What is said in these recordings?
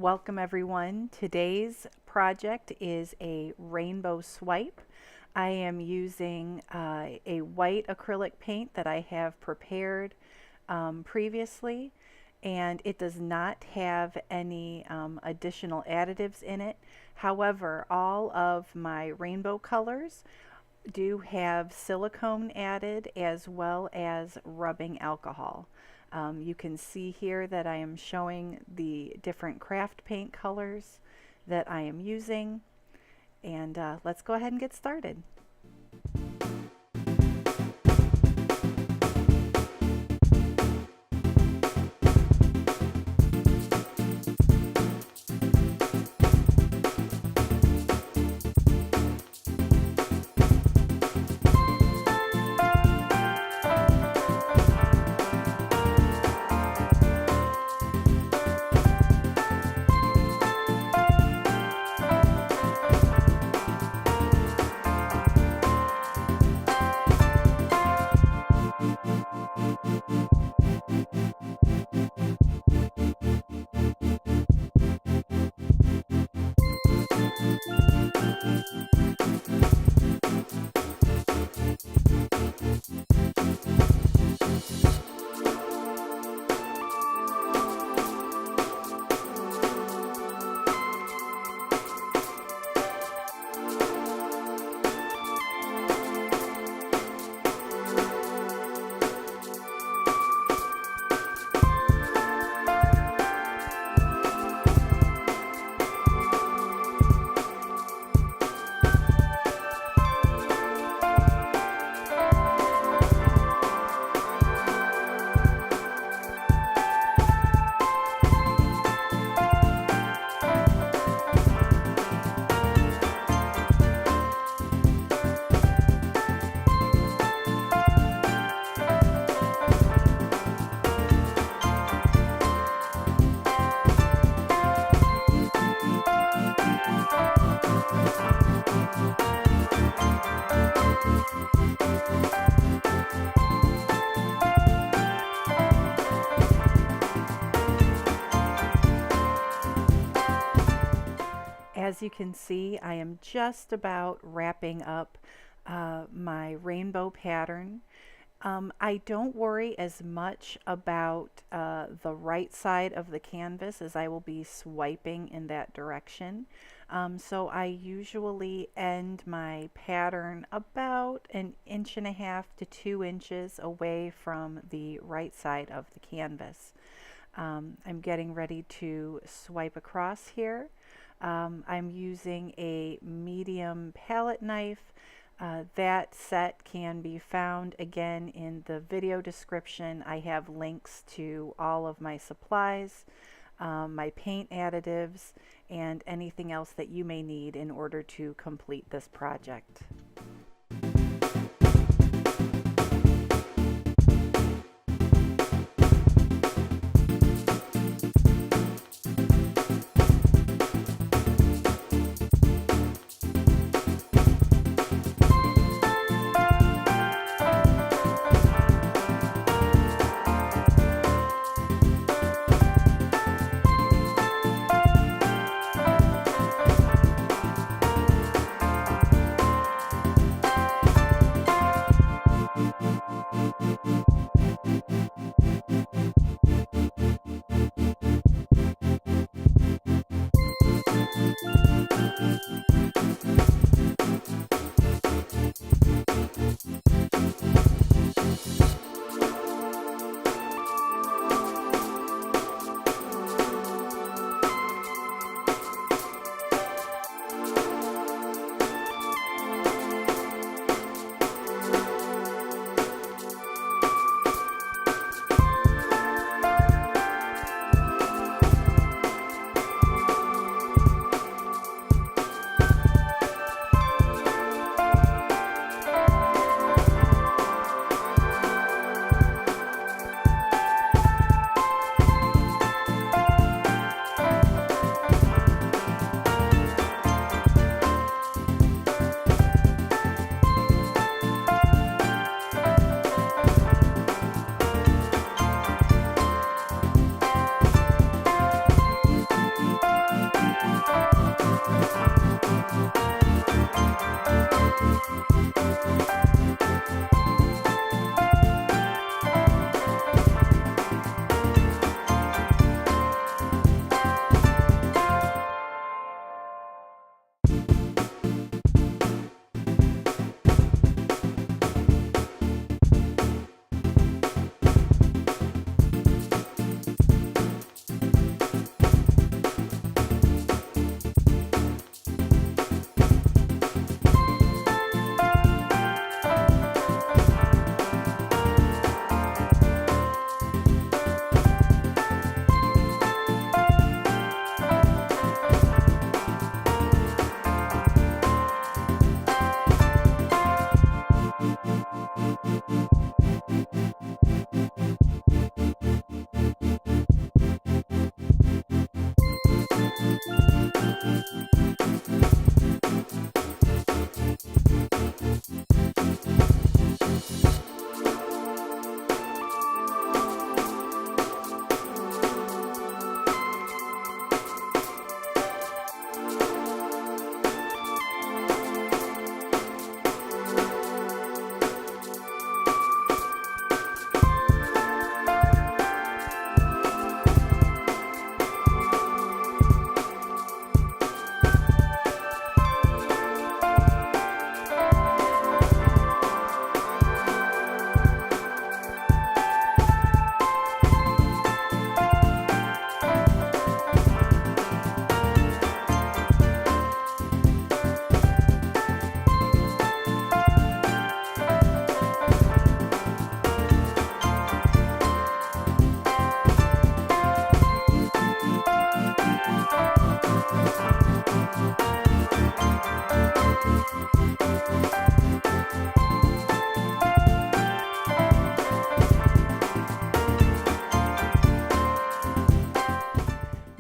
Welcome everyone. Today's project is a rainbow swipe. I am using a white acrylic paint that I have prepared previously, and it does not have any additional additives in it. However, all of my rainbow colors do have silicone added as well as rubbing alcohol. You can see here that I am showing the different craft paint colors that I am using, and let's go ahead and get started. As you can see, I am just about wrapping up my rainbow pattern. I don't worry as much about the right side of the canvas, as I will be swiping in that direction. So I usually end my pattern about 1.5 to 2 inches away from the right side of the canvas. I'm getting ready to swipe across here. I'm using a medium palette knife. That set can be found again in the video description. I have links to all of my supplies, my paint additives, and anything else that you may need in order to complete this project.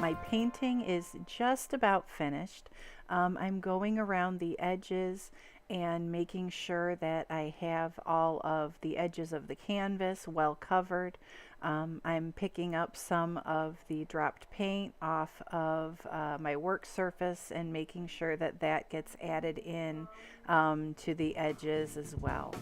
My painting is just about finished. I'm going around the edges and making sure that I have all of the edges of the canvas well covered. I'm picking up some of the dropped paint off of my work surface and making sure that that gets added in to the edges as well.